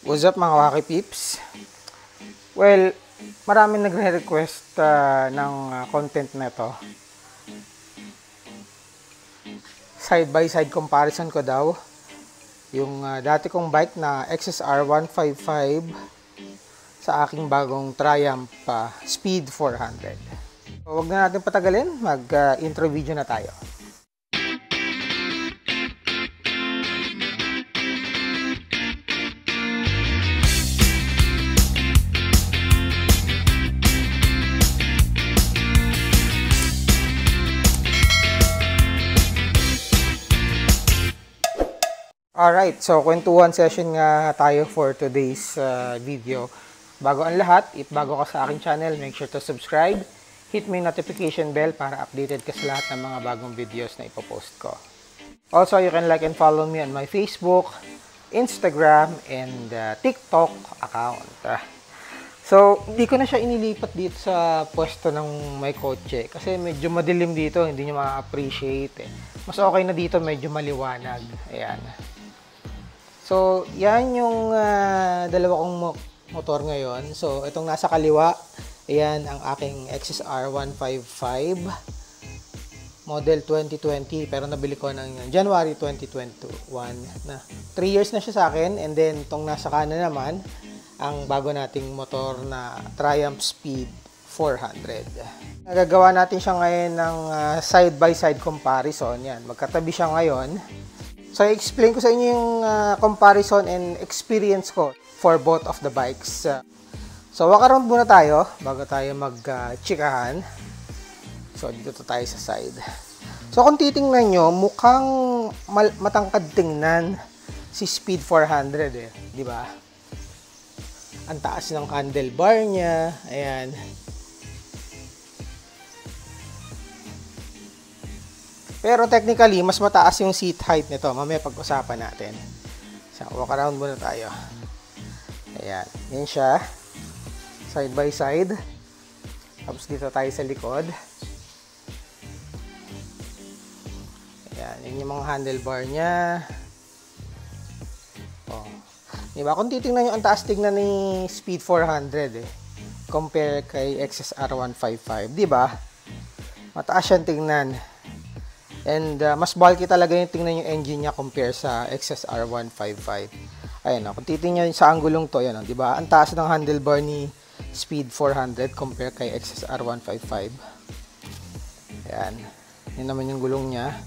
What's up mga Waki Peeps? Well, maraming nagre-request ng content na to. Side by side comparison ko daw yung dati kong bike na XSR 155 sa aking bagong Triumph Speed 400. So, huwag na natin patagalin, mag-intro video na tayo. Alright, so kwentuhan session nga tayo for today's video. Bago ang lahat, if bago ka sa aking channel, make sure to subscribe. Hit mo yung notification bell para updated ka sa lahat ng mga bagong videos na ipopost ko. Also, you can like and follow me on my Facebook, Instagram, and TikTok account. So, hindi ko na siya inilipat dito sa pwesto ng may kotse kasi medyo madilim dito, hindi nyo ma-appreciate. Mas okay na dito, medyo maliwanag. Ayan. So, yan yung dalawa kong motor ngayon. So, itong nasa kaliwa, ayan ang aking XSR 155 model 2020. Pero nabili ko ng January 2021 na. 3 years na siya sa akin. And then, itong nasa kanan naman, ang bago nating motor na Triumph Speed 400. Nagagawa natin siya ngayon ng side-by-side comparison. Yan, magkatabi siya ngayon. So, i-explain ko sa inyo yung comparison and experience ko for both of the bikes. So, walk around muna tayo bago tayo mag-chikahan. So, dito tayo sa side. So, kung titingnan nyo, mukhang matangkad tingnan si Speed 400 eh. Di ba? Ang taas ng handlebar niya. Ayan. Pero technically, mas mataas yung seat height nito. Mamaya pag-usapan natin. So, walk around muna tayo. Ayan. Yan siya. Side by side. Tapos dito tayo sa likod. Ayan. Yan yung mga handlebar niya. Oh. Diba? Kung titingnan nyo, ang taas tignan ni Speed 400 eh. Compare kay XSR 155. Diba? Mataas siyang tignan. And mas bulky talaga yung tingnan yung engine niya compare sa XSR 155. Ayan, kung titingnan sa anggulong to, yan, di ba? Ang taas ng handlebar ni Speed 400 compare kay XSR 155. Ayan. Yan naman yung gulong niya.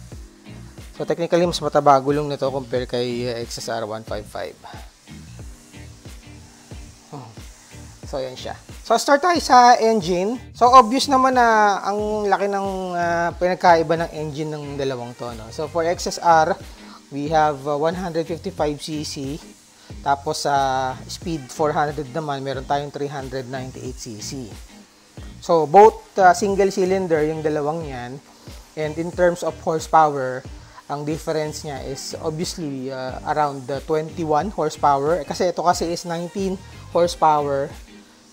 So technically mas mataba gulong nito compare kay XSR 155. So yan siya. So start tayo sa engine. So obvious naman na ang laki ng pinagkaiba ng engine ng dalawang to, no? So for XSR, we have 155cc. Tapos sa Speed 400 naman, meron tayong 398cc. So both single cylinder yung dalawang yan. And in terms of horsepower, ang difference niya is obviously around 21 horsepower. Kasi ito kasi is 19 horsepower.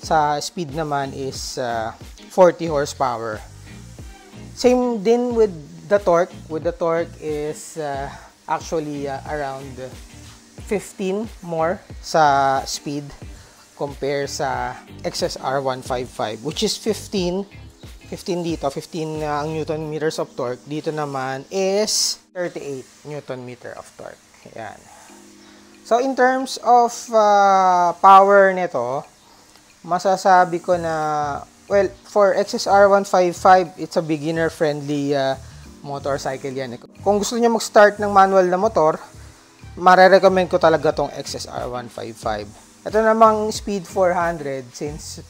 Sa Speed naman is 40 horsepower. Same din with the torque. With the torque is actually around 15 more sa Speed compare sa XSR 155, which is 15 dito, 15 ang Newton meters of torque. Dito naman is 38 Newton meter of torque. Ayan. So in terms of power nito, masasabi ko na, well, for XSR 155, it's a beginner-friendly motorcycle yan. Kung gusto niyo mag-start ng manual na motor, mare-recommend ko talaga tong XSR 155. Ito namang Speed 400, since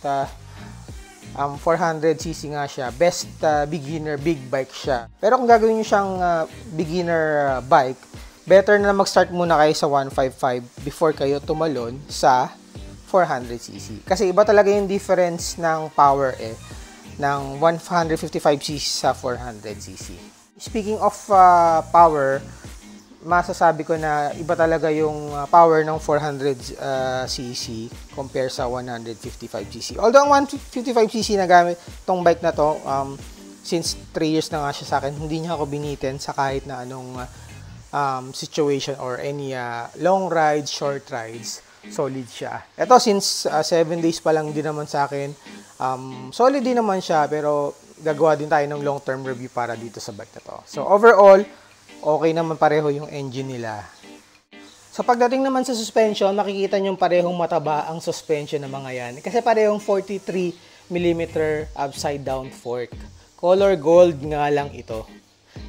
400cc nga siya, best beginner big bike siya. Pero kung gagawin niyo siyang beginner bike, better na mag-start muna kayo sa 155 before kayo tumalon sa 400cc. Kasi iba talaga yung difference ng power ng 155cc sa 400cc. Speaking of power, masasabi ko na iba talaga yung power ng 400cc compare sa 155cc. Although ang 155cc na gamit tong bike na to, since 3 years na nga siya sa akin, hindi niya ako binitin sa kahit na anong situation or any long rides, short rides. solid siya. Ito, since 7 days pa lang din naman sa akin, solid din naman siya, pero gagawa din tayo ng long-term review para dito sa bike na to. So, overall, okay naman pareho yung engine nila. So, pagdating naman sa suspension, makikita nyo parehong mataba ang suspension ng mga yan. Kasi parehong 43mm upside down fork. Color gold nga lang ito.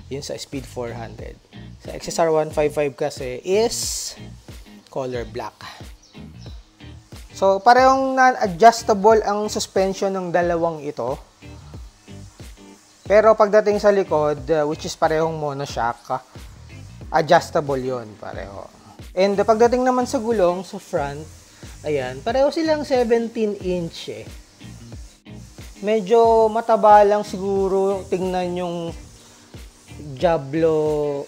Yun sa Speed 400. Sa XSR 155 kasi is color black. So, parehong non-adjustable ang suspension ng dalawang ito. Pero pagdating sa likod, which is parehong monoshock, adjustable yon pareho. And pagdating naman sa gulong, sa front, ayan, pareho silang 17-inch eh. Medyo mataba lang siguro, tingnan yung Diablo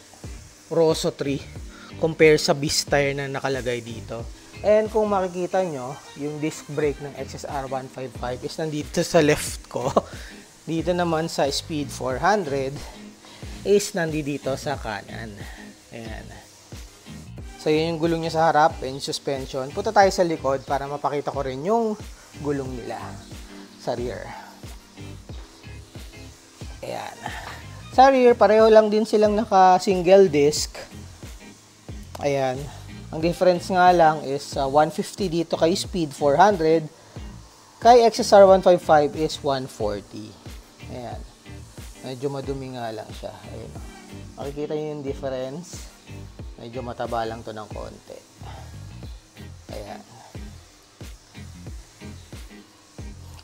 Rosso 3 compare sa Beast tire na nakalagay dito. And kung makikita nyo, yung disc brake ng XSR 155 is nandito sa left ko. Dito naman sa Speed 400 is nandito sa kanan. Ayan. So, yun yung gulong niya sa harap and suspension. Punta tayo sa likod para mapakita ko rin yung gulong nila sa rear. Ayan. Sa rear, pareho lang din silang naka-single disc. Ayan. Ang difference nga lang is 150 dito kay Speed 400. Kay XSR 155 is 140. Ayan. Medyo madumi nga lang siya. Ayan. Makikita nyo yung difference. Medyo mataba lang to ng konti. Ayan.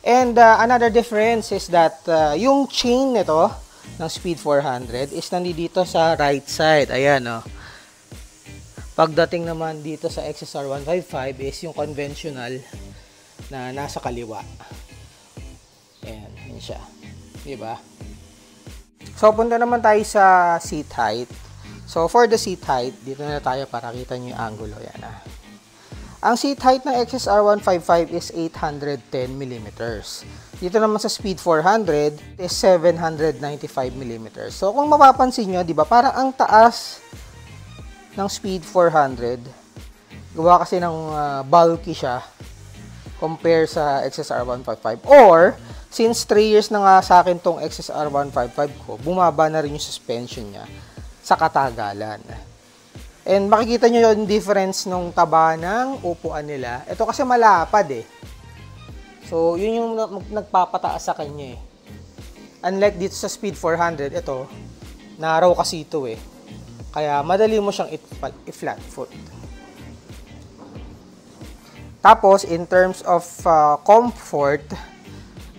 And another difference is that yung chain nito ng Speed 400 is nandito sa right side. Ayan, oh. Pagdating naman dito sa XSR 155 is yung conventional na nasa kaliwa. Ayan, yun siya. Diba? So, punta naman tayo sa seat height. So, for the seat height, dito na tayo para kita nyo yung angulo. Yan, ah. Ang seat height ng XSR 155 is 810mm. Dito naman sa Speed 400 is 795mm. So, kung mapapansin nyo, di ba, parang ang taas ng Speed 400. Gawa kasi ng bulky siya compare sa XSR 155. Or, since 3 years na nga sa akin tong XSR 155 ko, bumaba na rin yung suspension niya sa katagalan. And makikita nyo yung difference nung taba ng upuan nila. Ito kasi malapad eh. So, yun yung nagpapataas sa kanya eh. Unlike dito sa Speed 400, ito, narrow kasi ito eh. Kaya madali mo siyang i-flat foot. Tapos, in terms of comfort,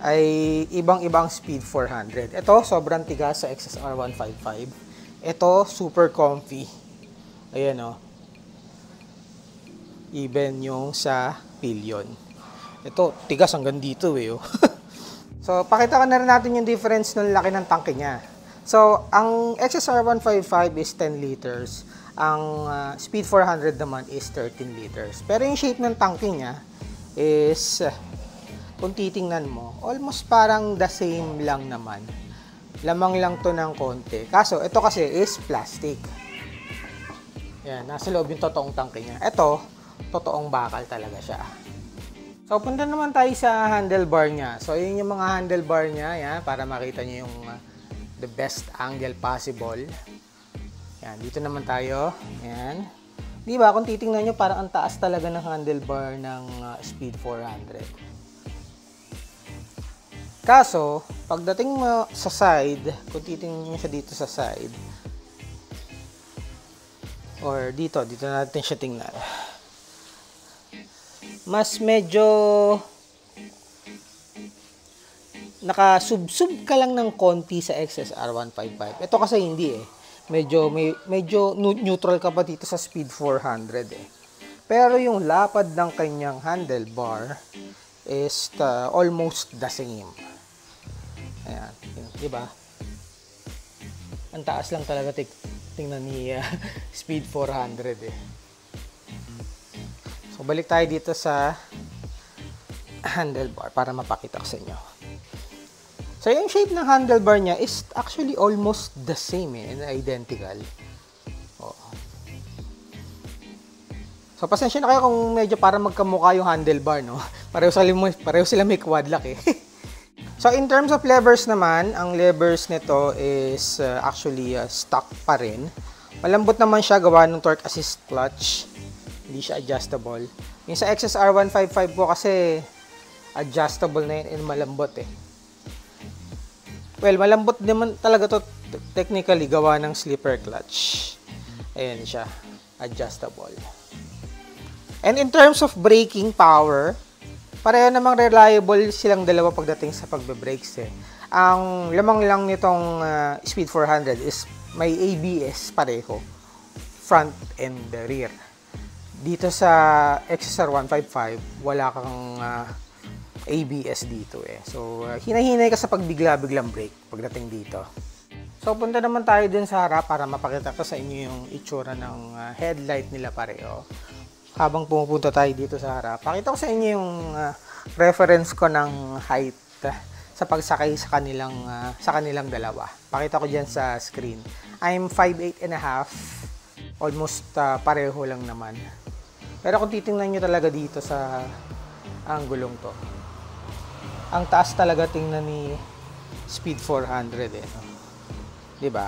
ay ibang-ibang Speed 400. Ito, sobrang tigas sa XSR 155. Ito, super comfy. Ayan o. Even yung sa pillion. Ito, tigas hanggang dito eh. Oh. So, pakita ka na rin natin yung difference ng laki ng tangke niya. So, ang XSR 155 is 10 liters. Ang Speed 400 naman is 13 liters. Pero yung shape ng tangke niya is, kung titingnan mo, almost parang the same lang naman. Lamang lang to ng konti. Kaso, ito kasi is plastic. Yan, nasa loob yung totoong tangke niya. Ito, totoong bakal talaga siya. So, punta naman tayo sa handlebar niya. So, yun yung mga handlebar niya, yan, para makita niyo yung the best angle possible. Yan, dito naman tayo. Yan. Di ba, kung titingnan nyo, parang ang taas talaga ng handlebar ng Speed 400. Kaso, pagdating mo sa side, kung titingnan nyo siya dito sa side, or dito natin siya tingnan. Mas medyo nakasubsub ka lang ng konti sa XSR 155. Ito kasi hindi eh. Medyo neutral ka pa dito sa Speed 400 eh. Pero yung lapad ng kanyang handlebar is almost the same. Ayan, diba? Ang taas lang talaga tingnan ni Speed 400 eh. So, balik tayo dito sa handlebar para mapakita ko sa inyo. So, yung shape ng handlebar niya is actually almost the same eh, identical. Oh. So, pasensya na kayo kung medyo para magkamukha yung handlebar, no? Pareho sila may quad lock, eh. So, in terms of levers naman, ang levers nito is actually stock pa rin. Malambot naman siya, gawa ng torque assist clutch. Hindi siya adjustable. Yung sa XSR 155 po kasi adjustable na yun and malambot eh. Well, malambot naman talaga to technically gawa ng slipper clutch. Ayan siya, adjustable. And in terms of braking power, pareho namang reliable silang dalawa pagdating sa pagbe-brakes eh. Ang lamang lang nitong Speed 400 is may ABS pareho, front and rear. Dito sa XSR 155, wala kang ABS dito eh. So, hinahinay ka sa pagbigla-biglang brake pagdating dito. So, punta naman tayo dun sa harap para mapakita ko sa inyo yung itsura ng headlight nila pareho. Habang pumupunta tayo dito sa harap, pakita ko sa inyo yung reference ko ng height sa pagsakay sa kanilang dalawa. Pakita ko dyan sa screen. I'm 5'8 and a half. Almost pareho lang naman. Pero kung titingnan nyo talaga dito sa anggulong to, ang taas talaga tingnan ni Speed 400 eh. Diba?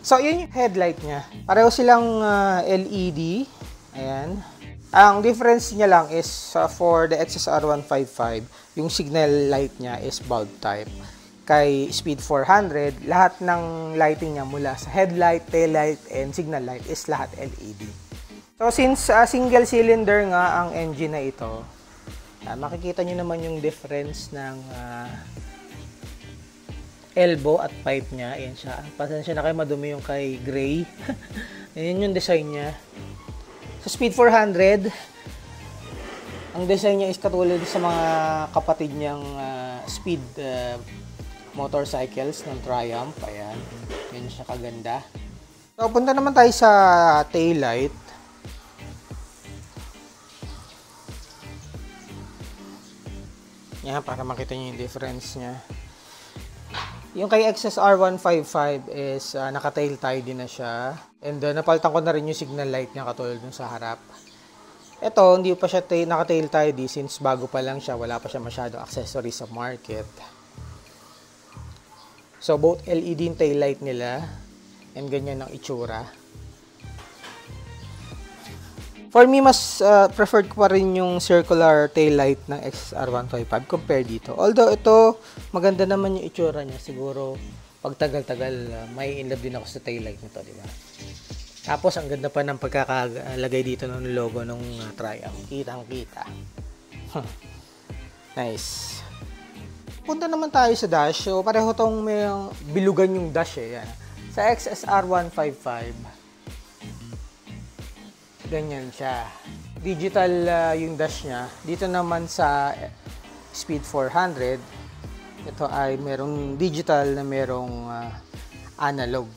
So, yun yung headlight niya. Pareho silang LED. Ayan. Ang difference niya lang is for the XSR 155, yung signal light niya is bulb type. Kay Speed 400, lahat ng lighting niya mula sa headlight, taillight, and signal light is lahat LED. So, since single cylinder nga ang engine na ito, makikita nyo naman yung difference ng elbow at pipe niya. Ayan siya. Pasensya na kayo, madumi yung kay gray. Ayan yung design niya. Sa Speed 400, ang design niya is katulad sa mga kapatid niyang Speed motorcycles ng Triumph. Ayan. Yan siya kaganda. So, punta naman tayo sa taillight. Yan, para makita niyo yung difference niya. Yung kay XSR 155 is naka-tail tie din na siya. And napalitan ko na rin yung signal light niya katulad dun sa harap. Ito, hindi pa siya naka-tail tie di since bago pa lang siya. Wala pa siya masyadong accessory sa market. So, both LED yung tail light nila. And ganyan ang itsura. For me, mas preferred ko pa rin yung circular tail light ng XSR 155 compare dito. Although ito, maganda naman yung itsura niya. Siguro, pag tagal-tagal, may in love din ako sa tail light nito, di ba? Tapos, ang ganda pa ng pagkakalagay dito ng logo ng Triumph. Kitang-kita. Nice. Punta naman tayo sa dash. So, pareho tong may bilugan yung dash eh. Yan. Sa XSR 155, ganyan siya. Digital yung dash niya. Dito naman sa Speed 400, ito ay merong digital na merong analog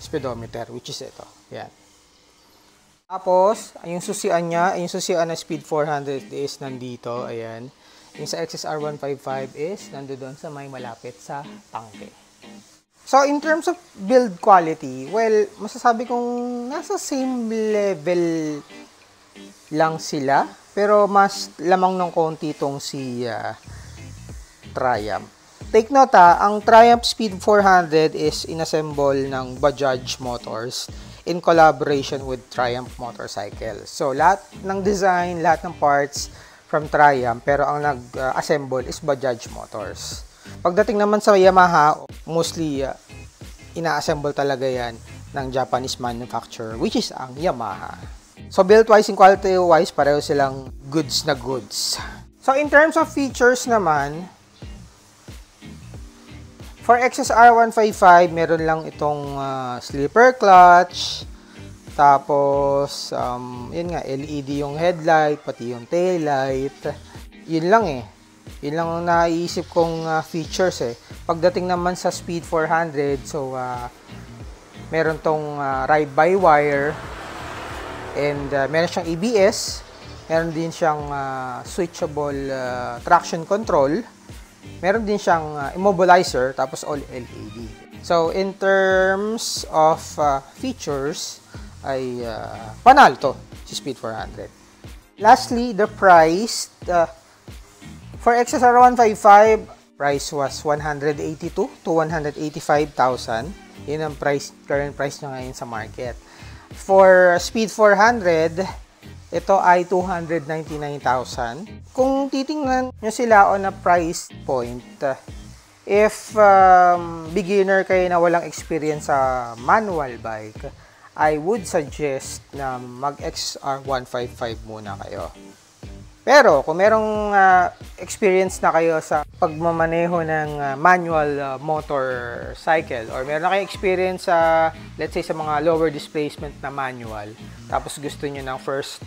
speedometer, which is ito. Yan. Tapos, yung susian niya, yung susian na Speed 400 is nandito. Ayan. Yung sa XSR 155 is nandoon sa may malapit sa tangke. So, in terms of build quality, well, masasabi kong nasa same level lang sila. Pero mas lamang ng konti itong si Triumph. Take note ang Triumph Speed 400 is inassemble ng Bajaj Motors in collaboration with Triumph Motorcycles. So, lahat ng design, lahat ng parts from Triumph, pero ang nag-assemble is Bajaj Motors. Pagdating naman sa Yamaha, mostly ina-assemble talaga yan ng Japanese manufacturer, which is ang Yamaha. So, build-wise and quality-wise, pareho silang goods na goods. So, in terms of features naman, for XSR 155, meron lang itong slipper clutch, tapos, yun nga, LED yung headlight, pati yung taillight. Yun lang eh. Yun lang ang naiisip kong features eh. Pagdating naman sa Speed 400, so meron tong ride-by-wire and meron siyang ABS, meron din siyang switchable traction control, meron din siyang immobilizer, tapos all LED. So, in terms of features, ay panalo to si Speed 400. Lastly, the price. For XSR 155, price was 182 to 185,000. Yun ang current price niya ngayon sa market. For Speed 400, ito ay 299,000. Kung titingnan nyo sila on a price point, if beginner kayo na walang experience sa manual bike, I would suggest na mag-XR 155 muna kayo. Pero kung merong experience na kayo sa pagmamaneho ng manual motorcycle, or meron na kayo experience sa, let's say, sa mga lower displacement na manual, tapos gusto nyo ng first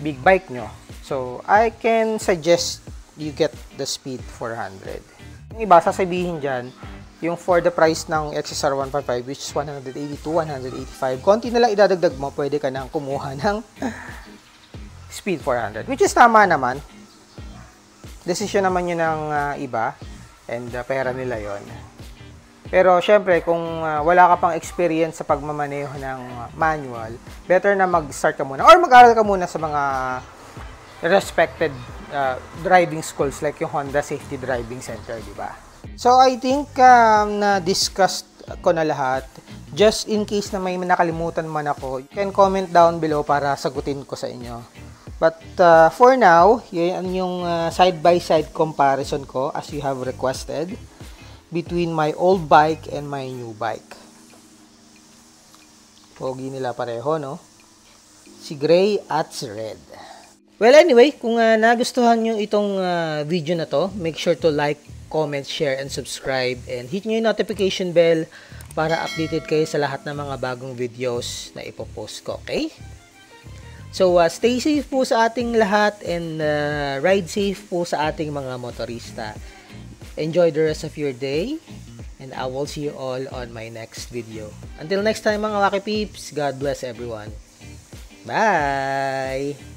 big bike nyo, so I can suggest you get the Speed 400. Yung iba, sasabihin dyan, yung for the price ng XSR 155, which is 182, 185, konti na lang idadagdag mo, pwede ka nang kumuha ng Speed 400, which is tama naman. Desisyon naman yun ng iba, and pera nila yon. Pero syempre, kung wala ka pang experience sa pagmamaneho ng manual, better na mag-start ka muna or mag-aral ka muna sa mga respected driving schools like yung Honda Safety Driving Center, di ba? So I think na-discussed ko na lahat. Just in case na may nakalimutan man ako, you can comment down below para sagutin ko sa inyo. But for now, yun yung side-by-side comparison ko as you have requested between my old bike and my new bike. Pogi nila pareho, no? Si gray at si red. Well, anyway, kung nagustuhan nyo itong video na to, make sure to like, comment, share, and subscribe. And hit nyo yung notification bell para updated kayo sa lahat ng mga bagong videos na ipopost ko, okay? So, stay safe po sa ating lahat and ride safe po sa ating mga motorista. Enjoy the rest of your day and I will see you all on my next video. Until next time mga Wacky Peeps, God bless everyone. Bye!